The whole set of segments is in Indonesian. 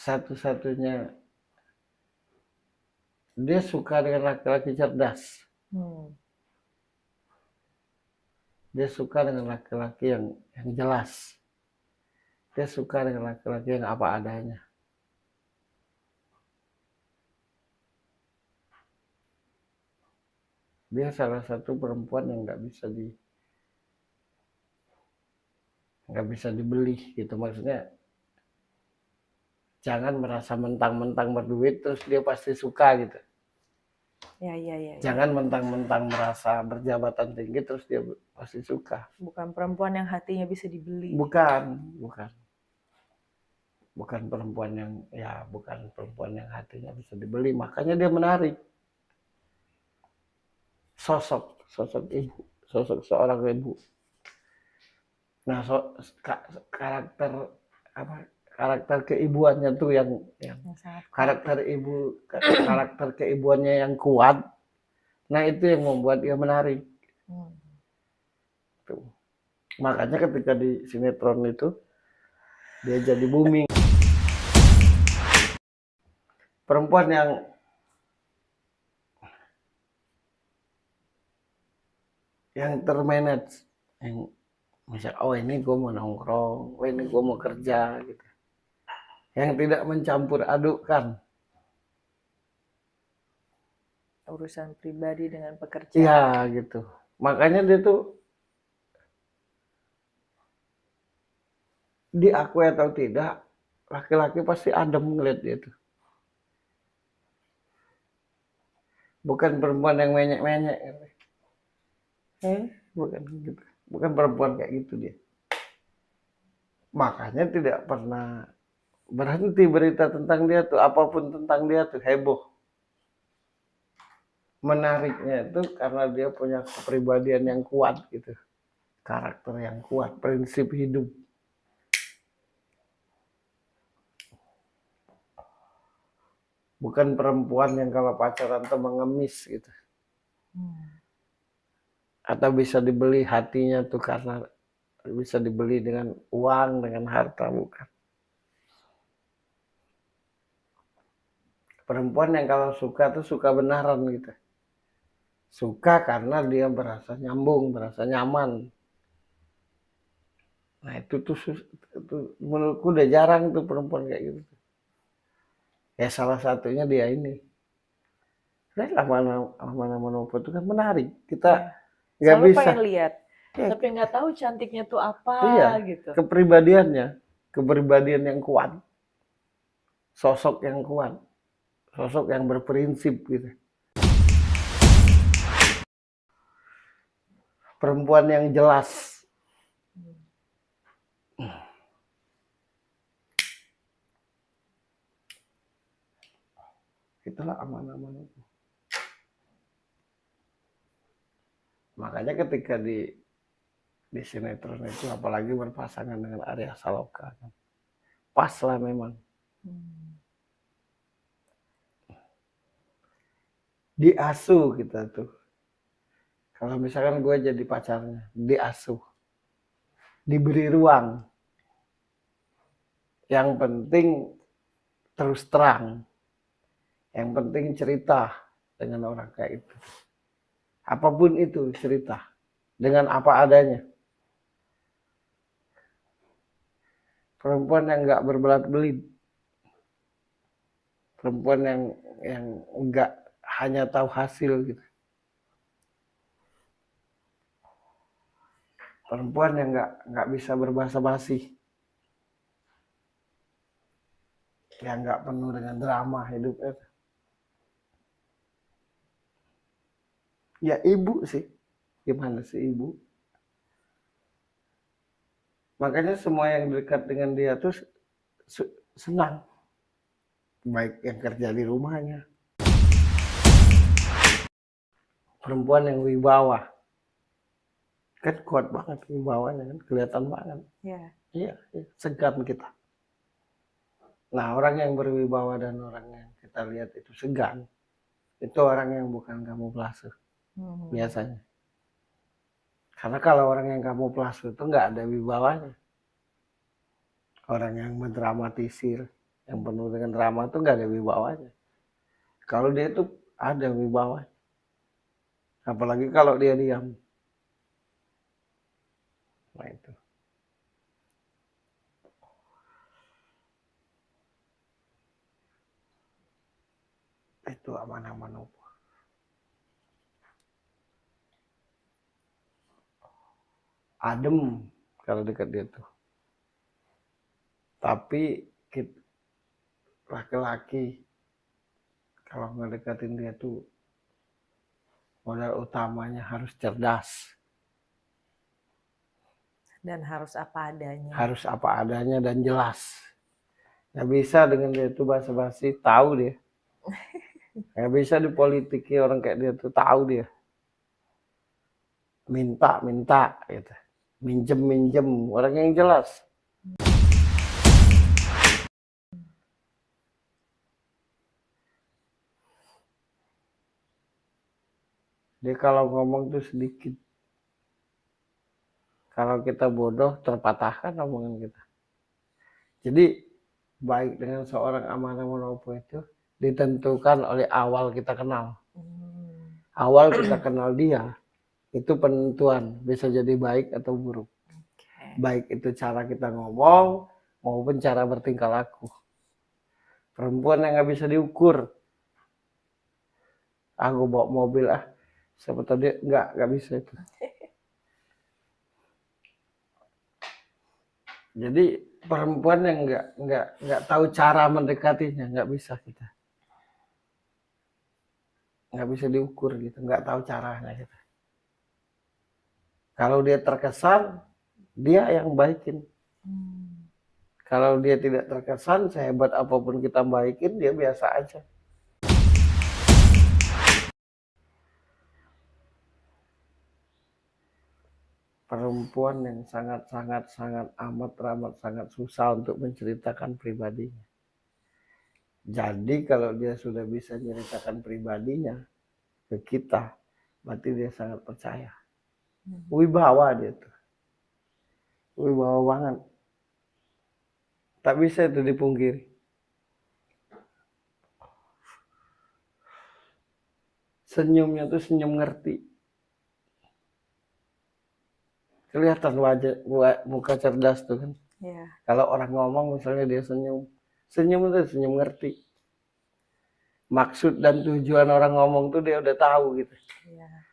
satu-satunya dia suka dengan laki-laki cerdas. Dia suka dengan laki-laki yang jelas. Dia suka dengan laki-laki yang apa adanya. Dia salah satu perempuan yang nggak bisa dibeli gitu, maksudnya jangan merasa mentang-mentang berduit terus dia pasti suka gitu. Ya. Jangan mentang-mentang merasa berjabatan tinggi terus dia pasti suka. Bukan perempuan yang hatinya bisa dibeli. Bukan perempuan yang hatinya bisa dibeli, makanya dia menarik. Sosok ibu, sosok seorang ibu. Nah, karakter keibuannya tuh yang karakter keibuannya yang kuat. Nah, itu yang membuat dia menarik. Tuh. Makanya ketika di sinetron itu dia jadi booming. Perempuan yang termanage, yang misal, oh ini gue mau nongkrong, oh ini gue mau kerja gitu. Yang tidak mencampur adukkan urusan pribadi dengan pekerjaan. Iya gitu. Makanya dia tuh diakui atau tidak, laki-laki pasti adem ngeliat dia tuh. Bukan perempuan yang menyek-menyek. Bukan gitu. Bukan perempuan kayak gitu dia. Makanya tidak pernah berhenti berita tentang dia tuh, apapun tentang dia tuh heboh. Menariknya itu karena dia punya kepribadian yang kuat gitu. Karakter yang kuat, prinsip hidup. Bukan perempuan yang kalau pacaran tuh mengemis gitu. Atau bisa dibeli hatinya tuh karena bisa dibeli dengan uang, dengan harta, bukan. Perempuan yang kalau suka tuh suka benaran gitu. Suka karena dia berasa nyambung, berasa nyaman. Nah itu menurutku udah jarang tuh perempuan kayak gitu. Ya salah satunya dia ini. Lama-lama Manopo itu kan menarik. Kita nggak bisa. Pengen lihat, tapi nggak tahu cantiknya tuh apa gitu. Kepribadian yang kuat, sosok yang kuat, sosok yang berprinsip gitu. Perempuan yang jelas. Itulah aman-aman itu. Makanya ketika di sinetron itu apalagi berpasangan dengan Arya Saloka, pas lah memang. Diasuh kita tuh. Kalau misalkan gue jadi pacarnya, diasuh, diberi ruang. Yang penting terus terang. Yang penting cerita dengan orang kayak itu. Apapun itu cerita. Dengan apa adanya. Perempuan yang nggak berbelat-belit. Perempuan yang nggak hanya tahu hasil gitu. Perempuan yang nggak bisa berbahasa basi. Yang nggak penuh dengan drama hidupnya. Ya ibu sih. Gimana sih ibu? Makanya semua yang dekat dengan dia tuh senang. Baik yang kerja di rumahnya. Perempuan yang wibawa. Kan kuat banget wibawanya kan. Kelihatan banget. Iya, segan kita. Nah orang yang berwibawa dan orang yang kita lihat itu segan. Itu orang yang bukan kamuflase. Biasanya. Karena kalau orang yang kamuflase itu nggak ada wibawanya. Orang yang mendramatisir, yang penuh dengan drama tuh nggak ada wibawanya. Kalau dia itu ada wibawa, apalagi kalau dia diam. Nah itu Amanah Manopo. Adem kalau dekat dia tuh. Tapi laki-laki kalau ngedekatin dia tuh modal utamanya harus cerdas. Dan harus apa adanya. Harus apa adanya dan jelas. Nggak bisa dengan dia tuh basa-basi, tahu dia. Nggak bisa dipolitiki orang kayak dia tuh, tahu dia. Minta gitu. Minjem orang yang jelas. Dia kalau ngomong tuh sedikit. Kalau kita bodoh terpatahkan omongan kita. Jadi baik dengan seorang Amanah Manopo itu ditentukan oleh awal kita kenal. Awal kita kenal dia itu penentuan bisa jadi baik atau buruk. Baik itu cara kita ngomong maupun cara bertingkah laku. Perempuan yang nggak bisa diukur. Aku bawa mobil siapa tahu dia nggak bisa itu. Jadi perempuan yang nggak tahu cara mendekatinya nggak bisa kita. Nggak bisa diukur gitu, nggak tahu caranya gitu. Kalau dia terkesan, dia yang baikin. Kalau dia tidak terkesan, sehebat apapun kita baikin, dia biasa aja. Perempuan yang sangat amat sangat susah untuk menceritakan pribadinya. Jadi kalau dia sudah bisa menceritakan pribadinya ke kita, berarti dia sangat percaya. Wibawa dia tuh. Wibawa banget. Tak bisa itu dipungkiri. Senyumnya tuh senyum ngerti. Kelihatan wajah muka cerdas tuh kan. Yeah. Kalau orang ngomong misalnya dia senyum itu senyum ngerti. Maksud dan tujuan orang ngomong tuh dia udah tahu gitu. Yeah.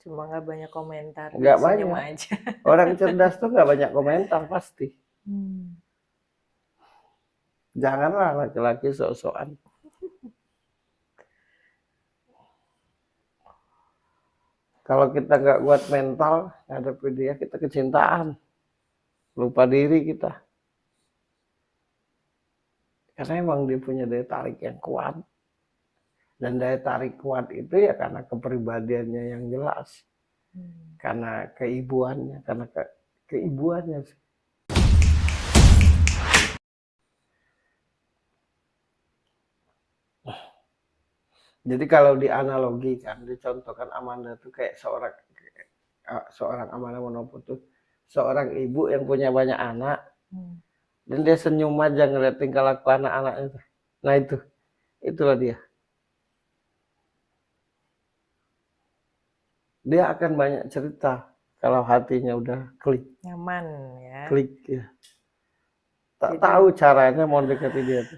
Cuma nggak banyak komentar. Nggak banyak. Aja. Orang cerdas tuh nggak banyak komentar pasti. Janganlah laki-laki sok-sokan. Kalau kita nggak kuat mental, ngadepin dia, kita kecintaan. Lupa diri kita. Karena emang dia punya daya tarik yang kuat. Dan daya tarik kuat itu ya karena kepribadiannya yang jelas. Karena keibuannya, keibuannya sih. Jadi kalau dianalogikan, dicontohkan Amanda tuh kayak seorang Amanah Manopo tuh seorang ibu yang punya banyak anak dan dia senyum aja ngeliat tingkah laku anak-anaknya. Nah itulah dia. Dia akan banyak cerita kalau hatinya udah klik. Nyaman ya. Klik ya. Tak tahu caranya mau dekati dia tuh.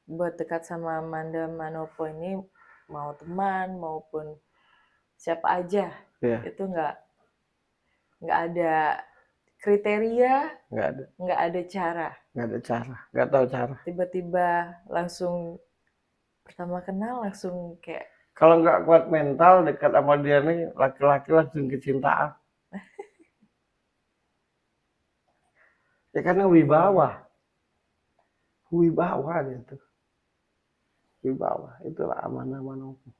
Buat dekat sama Amanah Manopo ini mau teman maupun siapa aja, itu nggak ada kriteria, nggak ada cara, nggak tahu cara. Tiba-tiba langsung pertama kenal langsung kayak. Kalau nggak kuat mental dekat sama dia nih laki-laki langsung kecintaan. Ya karena wibawa dia tuh. Wibawa itulah Amanah Manopo.